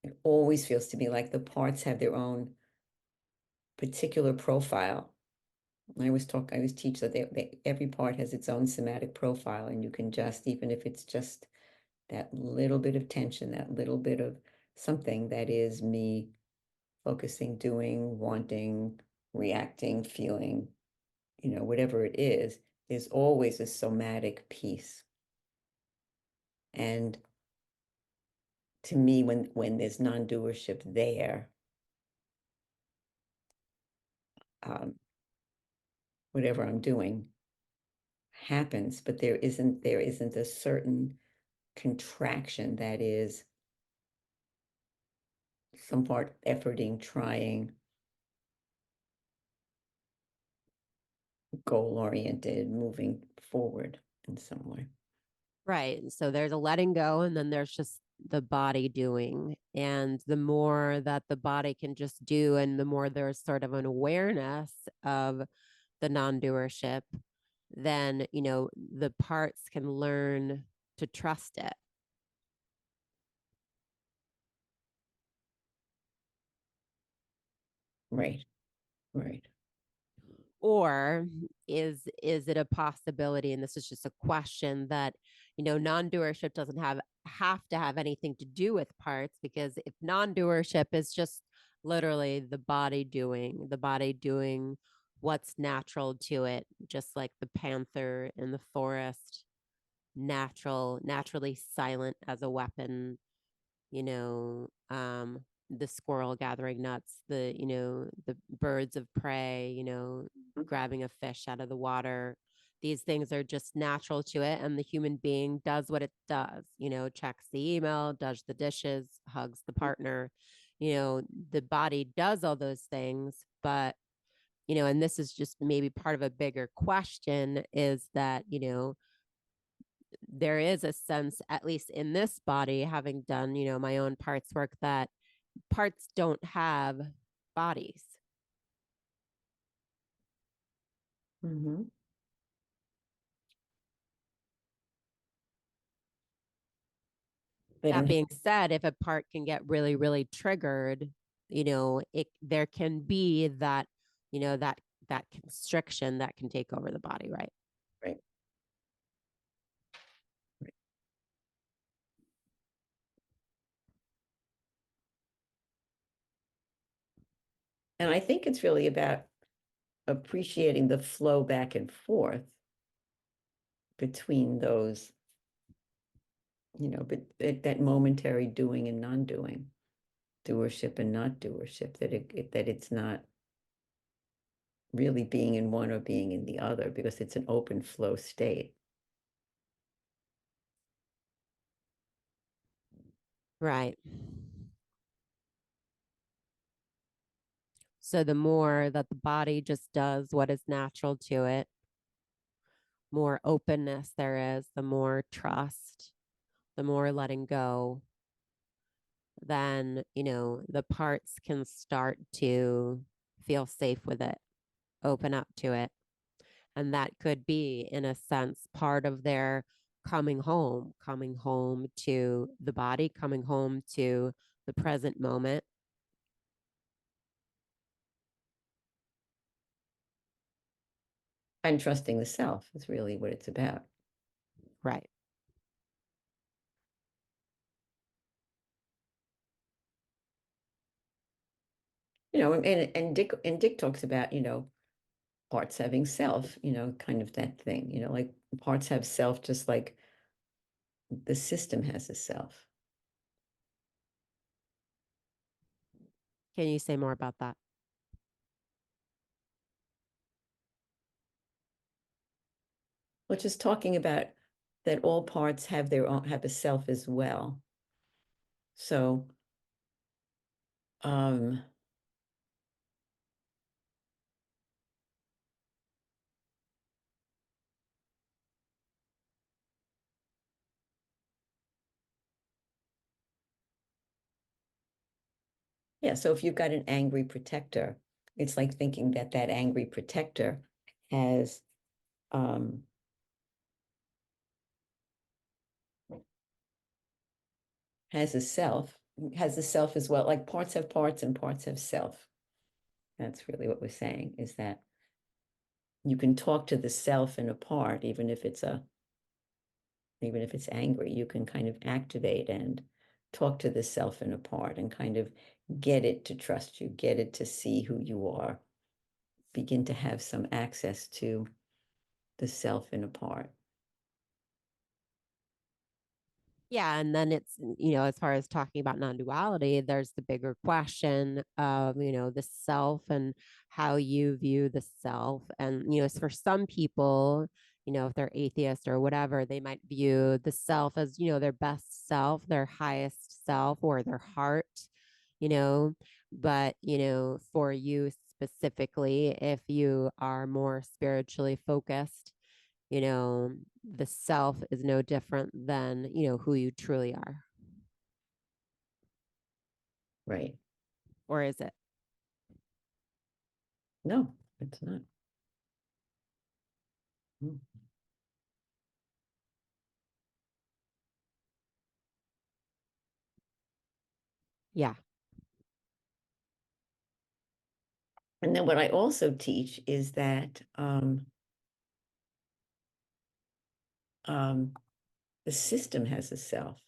It always feels to me like the parts have their own particular profile. I always teach that every part has its own somatic profile, and you can just, even if it's just that little bit of tension, that little bit of something that is me focusing, doing, wanting, reacting, feeling, whatever it is, there's always a somatic piece. And to me, when there's non-doership there, um, whatever I'm doing happens, but there isn't a certain contraction that is some part efforting, trying, goal-oriented, moving forward in some way. Right. So there's a letting go, and then there's just the body doing. And the more that the body can just do, and the more there's sort of an awareness of the non-doership, then, the parts can learn to trust it. Right, right. Or is it a possibility, and this is just a question, that non-doership doesn't have to have anything to do with parts, because if non-doership is just literally the body doing what's natural to it, just like the panther in the forest, naturally silent as a weapon, you know, the squirrel gathering nuts, the birds of prey, grabbing a fish out of the water. These things are just natural to it. And the human being does what it does, checks the email, does the dishes, hugs the partner. The body does all those things. But, and this is just maybe part of a bigger question, is that, there is a sense, at least in this body, having done, my own parts work, that parts don't have bodies. Mm-hmm. They That don't have, being said, if a part can get really, really triggered, there can be that, that constriction that can take over the body, right? right, right. And I think it's really about appreciating the flow back and forth between those, but that momentary doing and non-doing, doership and not doership, that it's not really being in one or being in the other, because it's an open flow state. Right. So the more that the body just does what is natural to it, more openness there is, the more trust, the more letting go, then, the parts can start to feel safe with it, open up to it. And that could be, in a sense, part of their coming home to the body, coming home to the present moment. And trusting the self is really what it's about. Right. And Dick talks about, parts having self, kind of that thing, like parts have self just like the system has a self. Can you say more about that? Which is talking about that all parts have their own, have a self as well. So, um, yeah, so if you've got an angry protector, it's like thinking that that angry protector has um, has a self, has the self as well. Like parts have parts and parts have self. That's really what we're saying, is that you can talk to the self in a part, even if it's angry, you can kind of activate and talk to the self in a part and kind of get it to trust you, get it to see who you are, begin to have some access to the self in a part. Yeah, and then it's, as far as talking about non-duality, there's the bigger question of, the self and how you view the self. And, for some people, if they're atheist or whatever, they might view the self as, their best self, their highest self, or their heart, you know. But, for you specifically, if you are more spiritually focused, the self is no different than, who you truly are. Right. Or is it? No, it's not. Mm. Yeah. And then what I also teach is that um, the system has a self.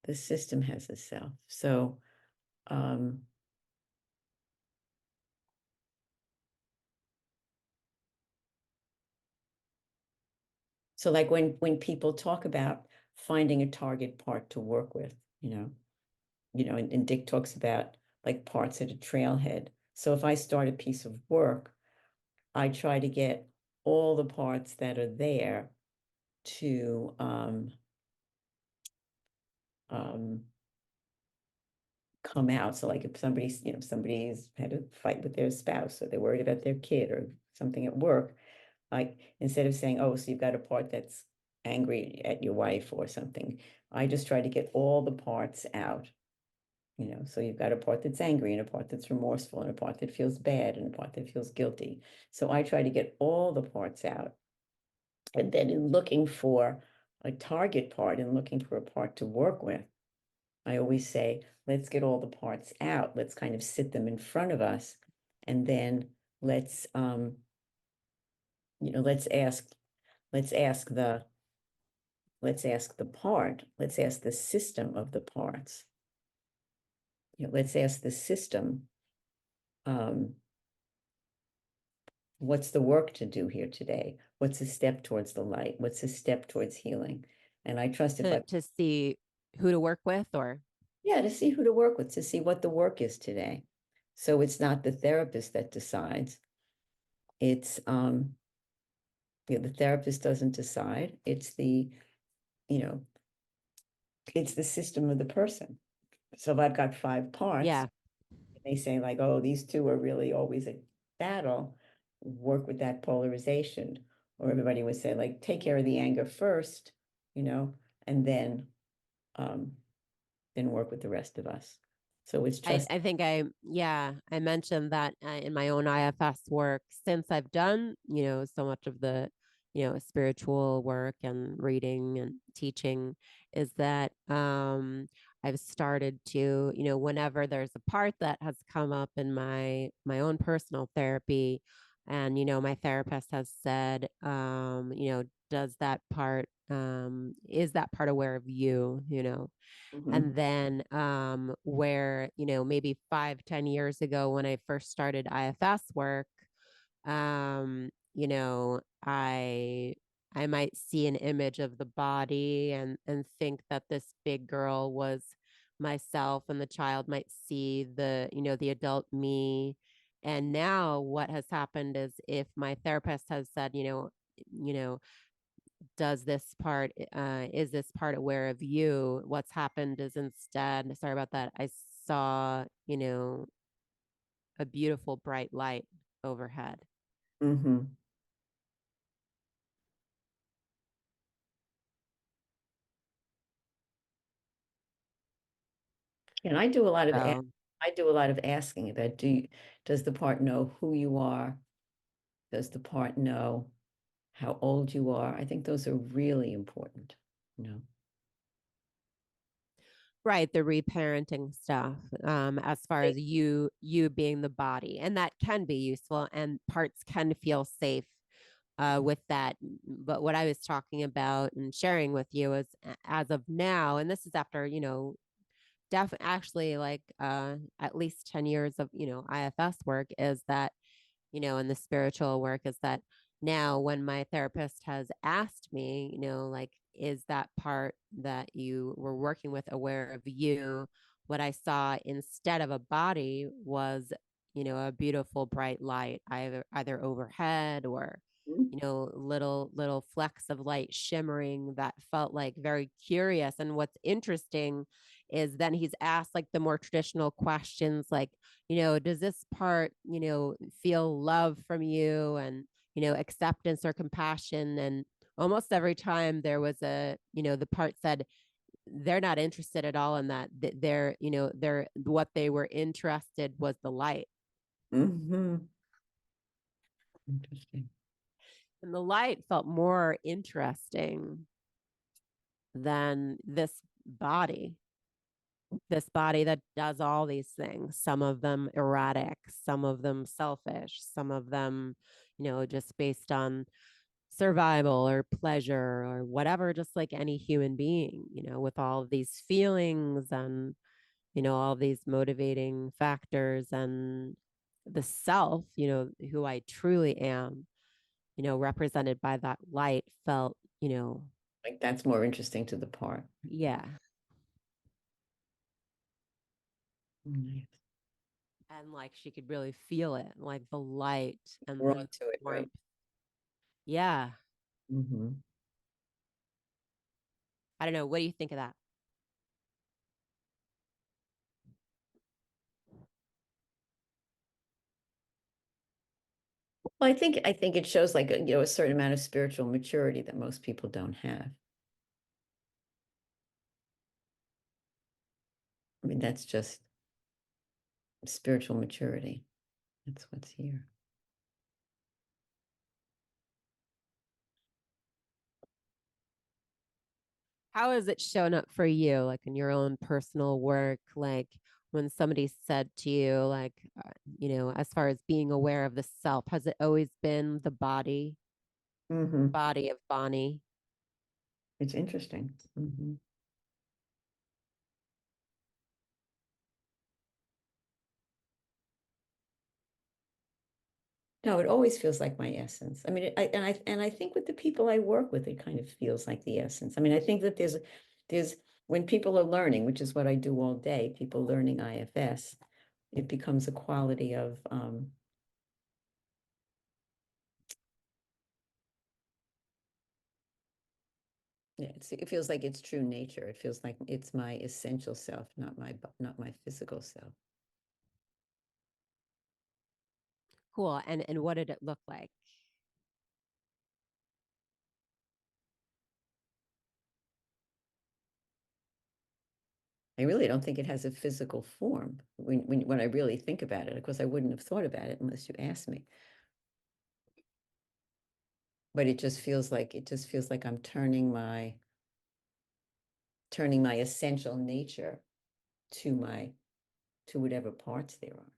The system has a self. Um, so like when people talk about finding a target part to work with, and Dick talks about like parts at a trailhead. So if I start a piece of work, I try to get all the parts that are there to um, come out. So like if somebody's had a fight with their spouse or they're worried about their kid or something at work, like instead of saying, oh, so you've got a part that's angry at your wife or something, I just try to get all the parts out. So you've got a part that's angry and a part that's remorseful and a part that feels bad and a part that feels guilty. So I try to get all the parts out. And then in looking for a target part and looking for a part to work with, I always say, let's get all the parts out. Let's kind of sit them in front of us. And then let's you know, let's ask the let's ask the system of the parts. Let's ask the system, um, what's the work to do here today? What's a step towards the light? What's a step towards healing? And I trust if I, To see who to work with, or yeah, to see who to work with, to see what the work is today. So it's not the therapist that decides. It's the therapist doesn't decide. You know, it's the system of the person. So if I've got five parts, yeah. they say like, oh, these two are really always a battle, work with that polarization. Or everybody would say like, take care of the anger first, you know, and um, then work with the rest of us. So it's I, just, I think I mentioned that in my own IFS work, since I've done, so much of the, spiritual work and reading and teaching, is that I've started to, whenever there's a part that has come up in my own personal therapy, and, my therapist has said, does that part, is that part aware of you, mhm, and then where, maybe 5, 10 years ago when I first started IFS work, I might see an image of the body and think that this big girl was myself, and the child might see the adult me. And now what has happened is, if my therapist has said, you know does this part is this part aware of you, what's happened is, instead, sorry about that, I saw, a beautiful bright light overhead. mhm. And So I do a lot of asking about does the part know who you are? Does the part know how old you are? I think those are really important, you know. Right, the reparenting stuff, as far as you being the body, and that can be useful, and parts can feel safe with that. But what I was talking about and sharing with you is as of now, and this is after, actually like at least 10 years of, IFS work, is that, and the spiritual work, is that now when my therapist has asked me, like, is that part that you were working with aware of you? What I saw instead of a body was, a beautiful bright light, either overhead or, Mhm. little flecks of light shimmering that felt like very curious. And what's interesting is then he's asked like the more traditional questions, like, does this part, feel love from you, and, acceptance or compassion? And almost every time there was the part said they're not interested at all in that. They're what they were interested was the light. Mhm. Interesting. And the light felt more interesting than body this body that does all these things, some of them erratic, some of them selfish, some of them, just based on survival or pleasure or whatever, just like any human being, with all of these feelings and, all these motivating factors, and the self, who I truly am, represented by that light, felt, Like that's more interesting to the part. yeah. Nice. And like she could really feel it, like the light and Drawn the to it, right? warmth. Yeah. Hmm. I don't know. What do you think of that? Well, I think it shows like a certain amount of spiritual maturity that most people don't have. I mean, that's just spiritual maturity. That's what's here. How has it shown up for you, like in your own personal work? Like when somebody said to you, like, as far as being aware of the self, has it always been the Hmm. body of Bonnie? It's interesting. Hmm. No, it always feels like my essence. I mean, I think with the people I work with, it kind of feels like the essence. I mean, I think that there's when people are learning, which is what I do all day, people learning IFS, it becomes a quality of yeah, it feels like it's true nature. It feels like it's my essential self, not my physical self. Cool. And what did it look like? I really don't think it has a physical form when I really think about it. Of course, I wouldn't have thought about it unless you asked me. But it just feels like I'm turning my essential nature to whatever parts there are.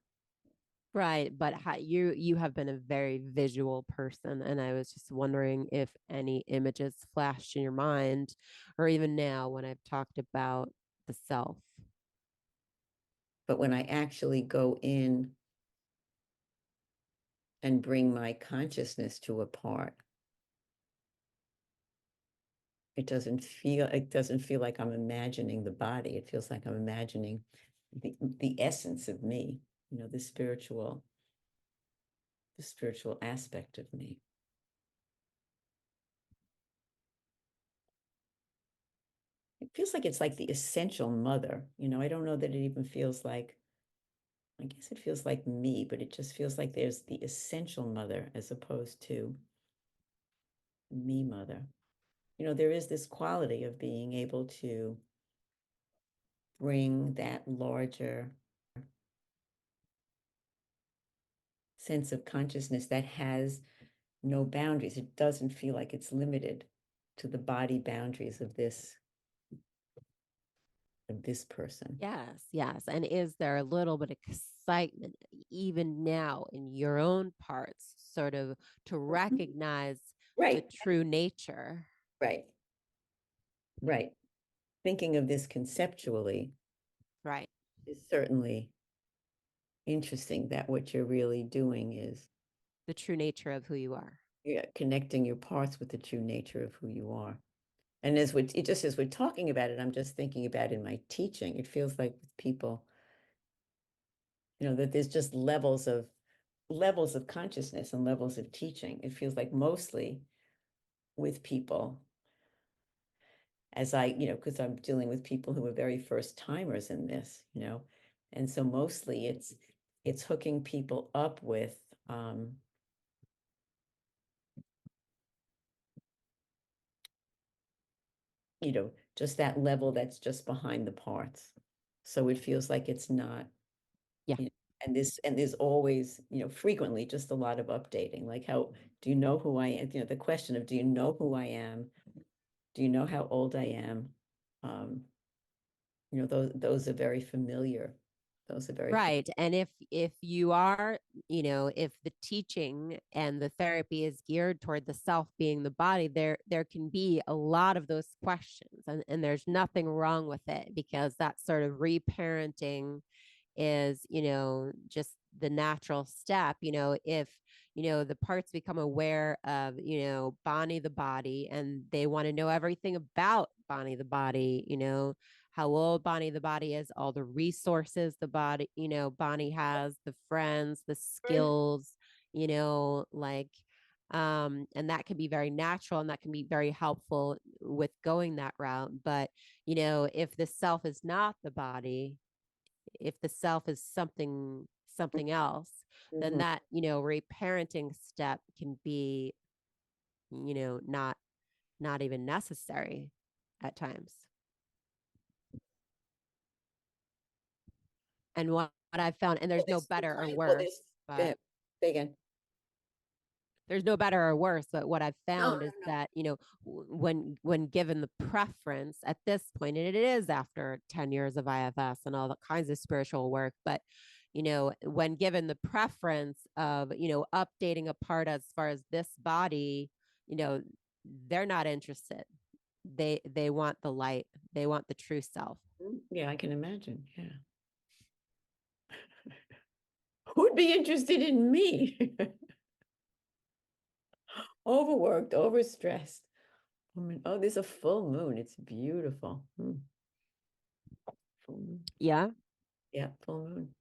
Right, but you have been a very visual person, and I was just wondering if any images flashed in your mind, or even now when I've talked about the self. But when I actually go in and bring my consciousness to a part, it doesn't feel like I'm imagining the body. It feels like I'm imagining the essence of me, the spiritual aspect of me. It feels like it's like the essential mother. I don't know that it even feels like, I guess it feels like me, but it just feels like there's the essential mother as opposed to me mother. There is this quality of being able to bring that larger sense of consciousness that has no boundaries. It doesn't feel like it's limited to the body boundaries of this of this person. Yes, yes. And is there a little bit of excitement even now in your own parts, sort of to Mhm. recognize the Right, true nature? right, right. Thinking of this conceptually Right. is certainly interesting, that what you're really doing is, The true nature of who you are. yeah, connecting your parts with the true nature of who you are. And as we it just as we're talking about it, I'm just thinking about in my teaching, it feels like with people, that there's just levels of consciousness and levels of teaching. It feels like mostly with people, as because I'm dealing with people who are very first timers in this. And so mostly it's hooking people up with just that level that's just behind the parts. So it feels like it's not, Yeah. you know, and there's always, frequently just a lot of updating. Like, how do you know who I am? The question of, do you know who I am? Do you know how old I am? Um, those are very familiar. Those are very familiar. Right. And if you are, if the teaching and the therapy is geared toward the self being the body, there can be a lot of those questions. And there's nothing wrong with it, because that sort of reparenting is, just the natural step. If, the parts become aware of, Bonnie the body, and they want to know everything about Bonnie the body, how old Bonnie the body is, all the resources the body, Bonnie has, the friends, the skills, like, and that can be very natural, and that can be very helpful with going that route. But, if the self is not the body, if the self is something else, then Mhm. that, reparenting step can be, not even necessary at times. And what I've found, and Well, there's no better or well, worse, go but ahead. Say again. there's no better or worse, but what I've No, found no, is no. that, when given the preference at this point, and it is after 10 years of IFS and all the kinds of spiritual work, but, when given the preference of, updating a part as far as this body, you know, they're not interested. They want the light. They want the true self. Yeah, I can imagine. Yeah. Who'd be interested in me? Overworked, overstressed. Oh, there's a full moon. It's beautiful. Full moon. Yeah. Yeah, full moon.